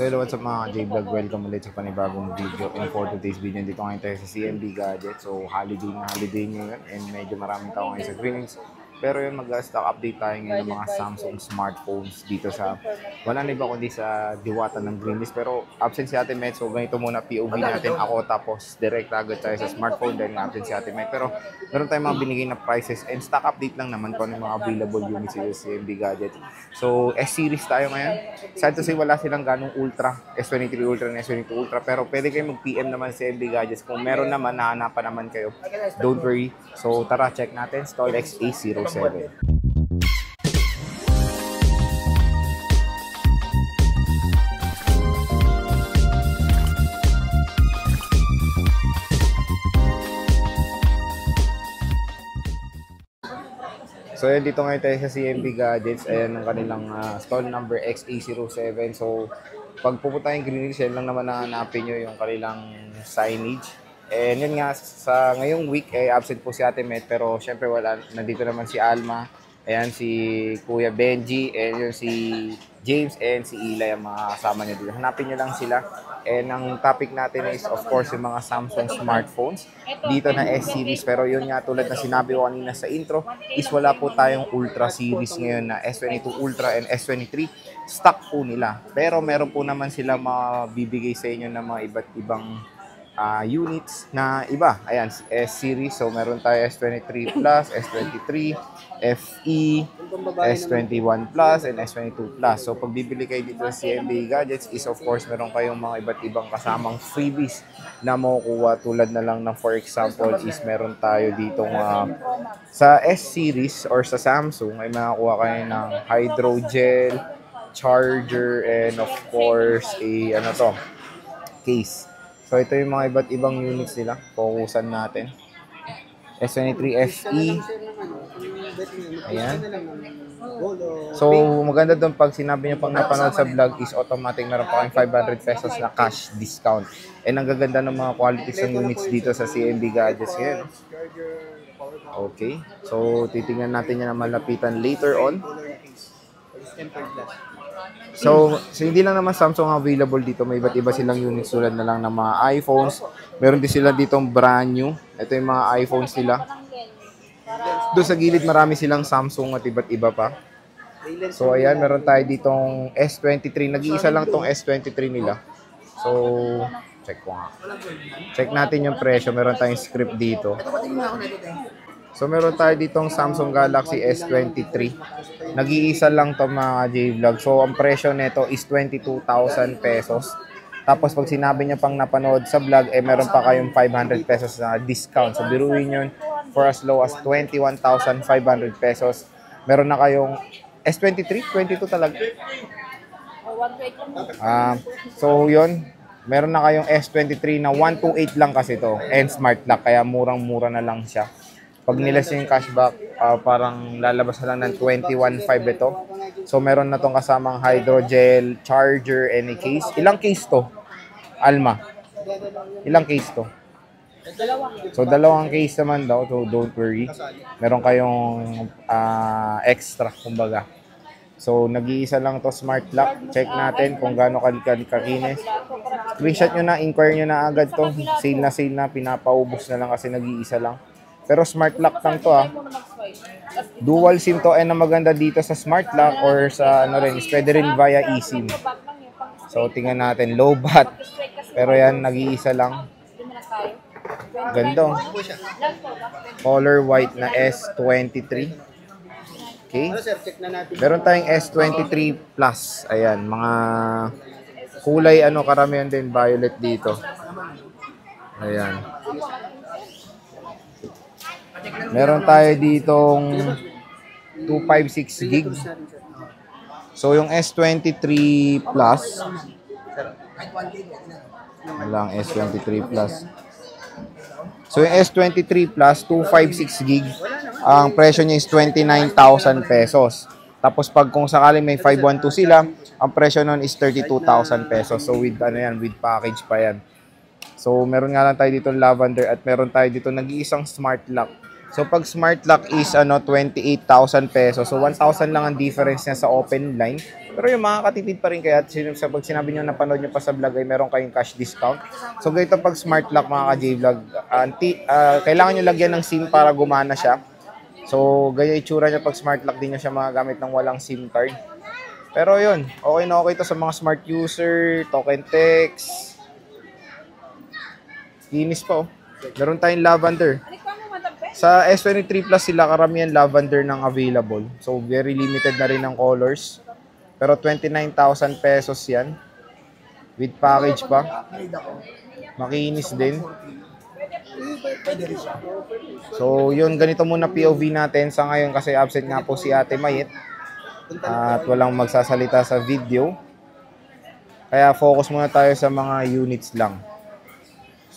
So hello, what's up mga J-Vlog? Welcome ulit sa panibagong video. And for today's video, dito ngayon tayo sa CMB Gadget. So holiday na holiday ngayon and medyo maraming tao ngayon sa Greenwich. Pero yun, mag-stock update tayo ngayon ng mga Samsung smartphones dito sa, wala na iba kundi sa Diwata ng Greenwich. Pero absent si Ate Met, so ganito muna POV natin ako, tapos direct agad tayo sa smartphone dahil absent si Ate Met. Pero meron tayong mga binigay na prices and stock update lang naman kung ano yung mga available units sa CMB Gadget. So S-series tayo ngayon. Sad to say, wala silang ganong Ultra, S23 Ultra and S22 Ultra. Pero pwede kayo mag-PM naman sa CMB Gadgets. Kung meron naman, nahanapan naman kayo. Don't worry. So tara, check natin. StoreX A07. So yun, dito ngayon tayo sa CMB Gadgets. Ayan ang kanilang stall number XA07. So pag pupunta yung Greenwich, yan lang naman nahanapin nyo yung kanilang signage. And yun nga, sa ngayong week, absent po si Ate Met. Pero syempre nandito naman si Alma. Ayan, si Kuya Benji, and yun si James, and si Eli, ang mga kasama niyo dito. Hanapin niyo lang sila. And ang topic natin is, of course, yung mga Samsung smartphones. Dito na S-series. Pero yun nga, tulad na sinabi ko kanina sa intro, is wala po tayong Ultra series ngayon na S22 Ultra and S23. Stock po nila. Pero meron po naman sila mabibigay sa inyo ng mga iba't ibang units na iba. Ayan, S-series. So, meron tayo S23 Plus, S23, FE, S21 Plus, and S22 Plus. So, pag bibili kayo dito sa CMB Gadgets is, of course, meron kayong mga iba't ibang kasamang freebies na makukuha. Tulad na lang ng, for example, is meron tayo ditong sa S-series or sa Samsung ay makakuha kayo ng hydrogel, charger, and of course, case. So, ito yung mga iba't ibang units nila. Focusan natin. S23 FE. Ayan. So, maganda doon pag sinabi niyo pang napanood sa vlog is automatic meron pa kayong 500 pesos na cash discount. And ang gaganda ng mga qualities ng units dito sa CMB Gadgets ngayon. Okay. So, titingnan natin yan na malapitan later on. So hindi lang naman Samsung available dito. May iba't iba silang units tulad na lang ng mga iPhones. Meron din sila ditong brand new. Ito yung mga iPhones nila. Doon sa gilid marami silang Samsung at iba't iba pa. So ayan, meron tayo ditong S23. Nag-iisa lang tong S23 nila. So check ko nga. Check natin yung presyo. Meron tayong script dito. So meron tayo ditong Samsung Galaxy S23. Nag-iisa lang to mga J-Vlog. So ang presyo nito is 22,000 pesos. Tapos pag sinabi niya pang napanood sa vlog, meron pa kayong 500 pesos na discount. So biruin yun, for as low as 21,500 pesos. Meron na kayong S23, 22 talaga. So yun, meron na kayong S23 na 128 lang kasi to and smart lock, kaya murang-mura na lang siya. Pag nilas yung cashback, parang lalabas na lang ng 21.5 ito. So, meron na tong kasamang hydrogel, charger, and a case. Ilang case to? Alma? Ilang case to? So, dalawang case naman daw. So, don't worry. Meron kayong extra, kumbaga. So, nag-iisa lang to smart lock. Check natin kung gaano kakinis. Screenshot nyo na, inquire nyo na agad to. Sale na, pinapaubos na lang kasi nag-iisa lang. Pero smart lock lang to Dual SIM to, and ang maganda dito sa smart lock or sa pwede rin via eSIM. So tingnan natin, low bat. Pero yan, nag-iisa lang. Ganda. Color white na S23. Okay. Meron tayong S23 Plus. Ayan, mga kulay karamihan din violet dito. Ayan. Meron tayo ditong 256 gig. So yung S23 Plus, walang S23 Plus. So yung S23 Plus 256 gig, ang presyo niya is 29,000 pesos. Tapos pag kung sakaling may 512 sila, ang presyo nun is 32,000 pesos. So with with package pa yan. So meron nga lang tayo dito lavender at meron tayo dito nag-iisang smart lock. So pag smart lock is 28,000 pesos. So 1,000 lang ang difference niya sa open line. Pero yung makakatipid pa rin kaya sa pag sinabi niyo napanood niyo pa sa vlog ay meron kayong cash discount. So ganito pag smart lock mga ka-J-Vlog, kailangan niyo lagyan ng SIM para gumana siya. So gaya itsura niya pag smart lock, din niyo siya magagamit ng walang SIM card. Pero yun, okay na okay to sa mga smart user, token text. Linis pa oh. Meron tayong lavender. Sa S23 Plus sila karamihan lavender ng available. So very limited na rin ang colors. Pero 29,000 pesos yan. With package pa. Makinis din. So yun, ganito muna POV natin sa ngayon kasi absent nga po si Ate Mayet. At walang magsasalita sa video. Kaya focus muna tayo sa mga units lang.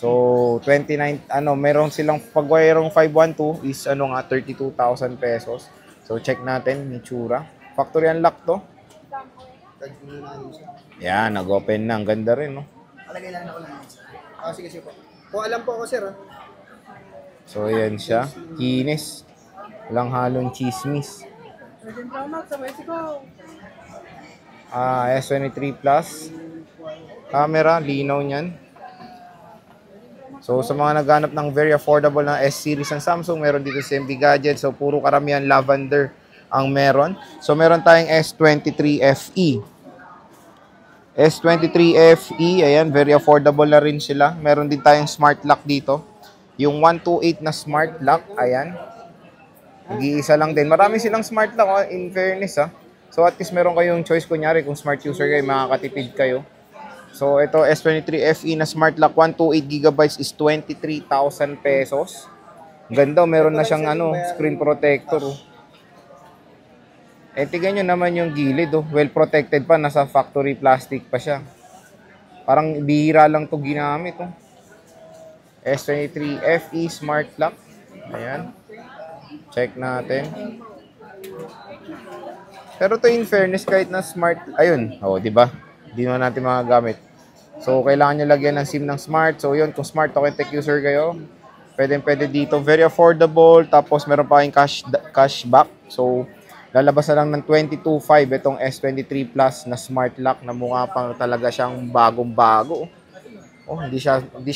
So, 29, meron silang pag-wirong 512 is 32,000 pesos. So, check natin yung tsura. Factory unlock to. Yan, nag-open na. Ang ganda rin, no? Alagay lang na ulan. Sige po. Kung alam po ako, sir, ha? So, yan siya. Kinis. Walang halong chismis. S23 Plus. Camera, linaw niyan. So, sa mga naghanap ng very affordable na S-series ng Samsung, meron dito si CMB Gadget. So, puro karamihan lavender ang meron. So, meron tayong S23 FE. S23 FE, ayan, very affordable na rin sila. Meron din tayong smart lock dito. Yung 128 na smart lock, ayan. Nag-iisa lang din. Marami silang smart lock, in fairness, ha. So, at least meron kayong choice. Kunyari, kung smart user kayo, makakatipid kayo. So, ito S23 FE na smart lock 128GB is 23,000 pesos. Ganda, meron na siyang screen protector. Eh, tignan nyo naman yung gilid. Well protected pa, nasa factory plastic pa siya. Parang bihira lang to ginamit. S23 FE smart lock. Ayan. Check natin. Pero to in fairness, kahit na smart, ayun, di ba? Hindi naman natin magagamit. So, kailangan nyo lagyan ng SIM ng smart. So, yun, kung smart token tech user kayo, pwede dito. Very affordable. Tapos, meron pa kayong cashback. So, lalabas na lang ng 22,500 itong S23 Plus na smart lock na mukha pang talaga siyang bagong-bago. Hindi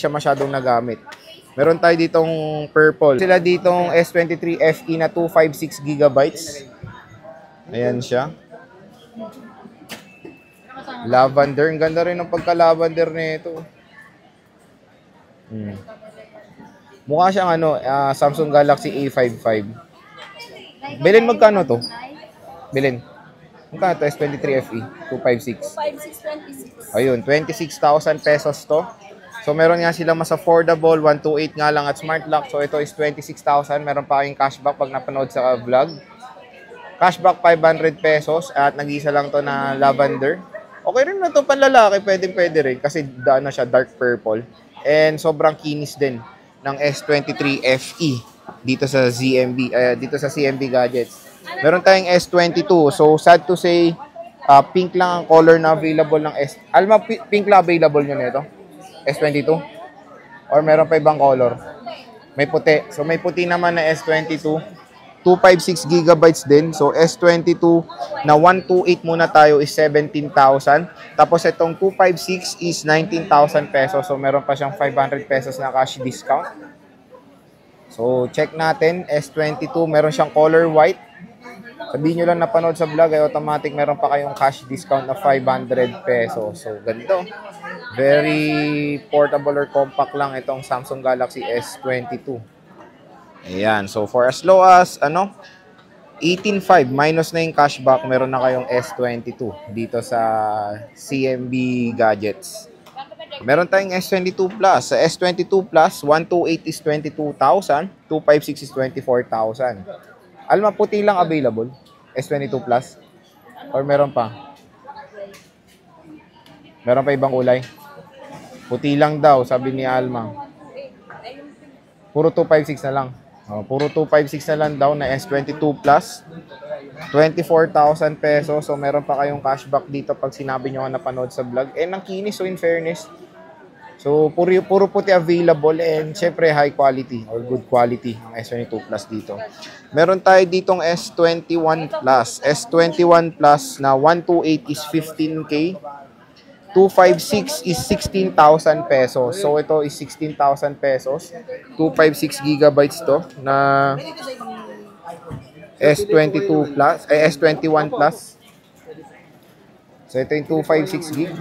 siya masyadong nagamit. Meron tayo ditong purple. Sila ditong S23 FE na 256GB. Ayan siya. Lavender. Ang ganda rin ng pagka-lavender nito. Mukha siyang Samsung Galaxy A55. Bilhin magkano to? Bilhin. Magkano to? S23 FE 256. 256, 26. Ayun, 26,000 pesos to. So meron nga sila mas affordable, 128 nga lang at smart lock. So ito is 26,000. Meron pa kayong cashback pag napanood sa vlog. Cashback 500 pesos at nag-isa lang to na lavender. Okay rin na to panlalaki, pwede rin kasi siya dark purple. And sobrang kinis din ng S23 FE dito sa CMB Gadgets. Meron tayong S22. So sad to say, pink lang ang color na available ng Alma, pink lang available nyo nito? S22? Or meron pa ibang color? May puti. So may puti naman na S22. 256GB din. So, S22 na 128 muna tayo is 17,000. Tapos, itong 256 is 19,000 pesos. So, meron pa siyang 500 pesos na cash discount. So, check natin. S22, meron siyang color white. Sabihin nyo lang napanood sa vlog, ay automatic meron pa kayong cash discount na 500 pesos. So, ganito. Very portable or compact lang itong Samsung Galaxy S22. Ayan. So, for as low as, 18,500 minus na yung cashback, meron na kayong S22 dito sa CMB Gadgets. Meron tayong S22 Plus. Sa S22 Plus, 128 is 22,000, 256 is 24,000. Alma, puti lang available, S22 Plus? Or meron pa? Meron pa ibang kulay? Puti lang daw, sabi ni Alma. Puro 256 na lang. Puro 256 na lang daw na S22 Plus. 24,000 pesos. So, meron pa kayong cashback dito pag sinabi nyo napanood sa vlog. Ang kinis, so in fairness. So, puro puti available and syempre high quality or good quality ang S22 Plus dito. Meron tayo ditong S21 Plus. S21 Plus na 128 is 15K. 256 is 16,000 pesos. So, ito is 16,000 pesos. 256 gigabytes to na S22 Plus, ay S21 Plus. So, ito yung 256 gig.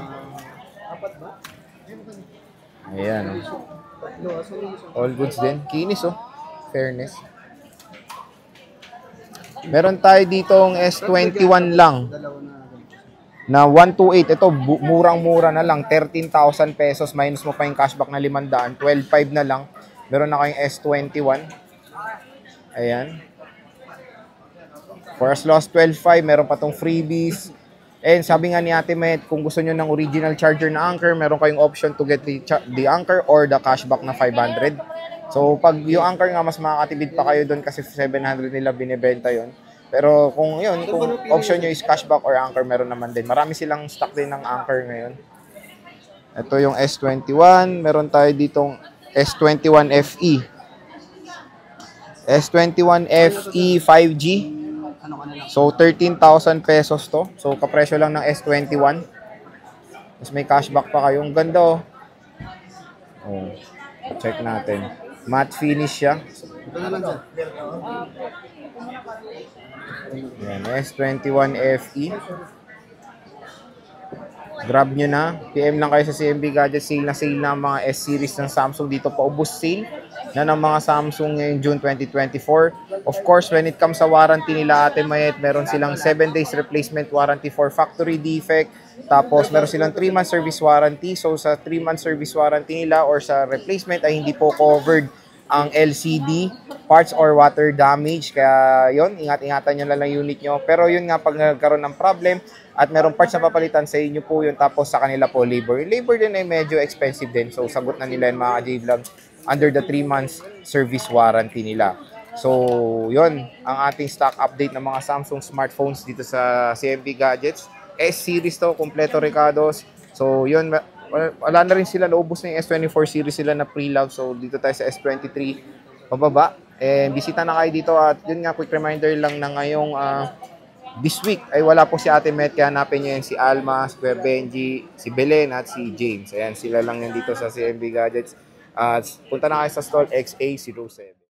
Ayan. All goods din. Kinis, oh. Fairness. Meron tayo ditong S21 lang na 128. Ito, murang-mura na lang. 13,000 pesos. Minus mo pa yung cashback na 500. 12,500 na lang. Meron na kayong S21. Ayan. For as low as 12,500, meron pa tong freebies. And sabi nga ni Ate Met, kung gusto nyo ng original charger na Anker, meron kayong option to get the Anker or the cashback na 500. So, pag yung Anker nga, mas makakatipid pa kayo doon kasi 700 nila binibenta yon. Pero kung yun, kung option nyo is cashback or Anker, meron naman din. Marami silang stock din ng Anker ngayon. Ito yung S21. Meron tayo ditong S21 FE. S21 FE 5G. So, 13,000 pesos to. So, kapresyo lang ng S21. Tapos may cashback pa kayo. Ang ganda, oh. Oh, check natin. Matte finish siya. Ito na lang, sir. Yan, S21 FE. Grab nyo na. PM lang kayo sa CMB Gadgets. Sale na ang mga S-series ng Samsung dito. Paubos sale na ng mga Samsung ngayong June 2024. Of course, when it comes sa warranty nila, Ate Mayet, meron silang 7 days replacement warranty for factory defect. Tapos, meron silang 3-month service warranty. So, sa 3-month service warranty nila or sa replacement ay hindi po covered ang LCD parts or water damage. Kaya yun, ingat-ingatan nyo lang unit nyo. Pero yun nga, pag nagkaroon ng problem at merong parts na papalitan sa inyo po yun, tapos sa kanila po labor. Yung labor din ay medyo expensive din. So, sagot na nila yung mga J-Vlogs under the 3 months service warranty nila. So, yun, ang ating stock update ng mga Samsung smartphones dito sa CMB Gadgets. S-series to, kompleto Ricardos. So, yun, wala na rin sila, naubos na yung S24 series sila na pre-love. So, dito tayo sa S23 pababa. And bisita na kayo dito at yun nga, quick reminder lang na ngayong this week ay wala po si Ate Met, kaya hanapin nyo yan si Alma, si Kuya Benji, si Belen at si James. Ayan, sila lang yan dito sa CMB Gadgets. Punta na kayo sa stall XA07.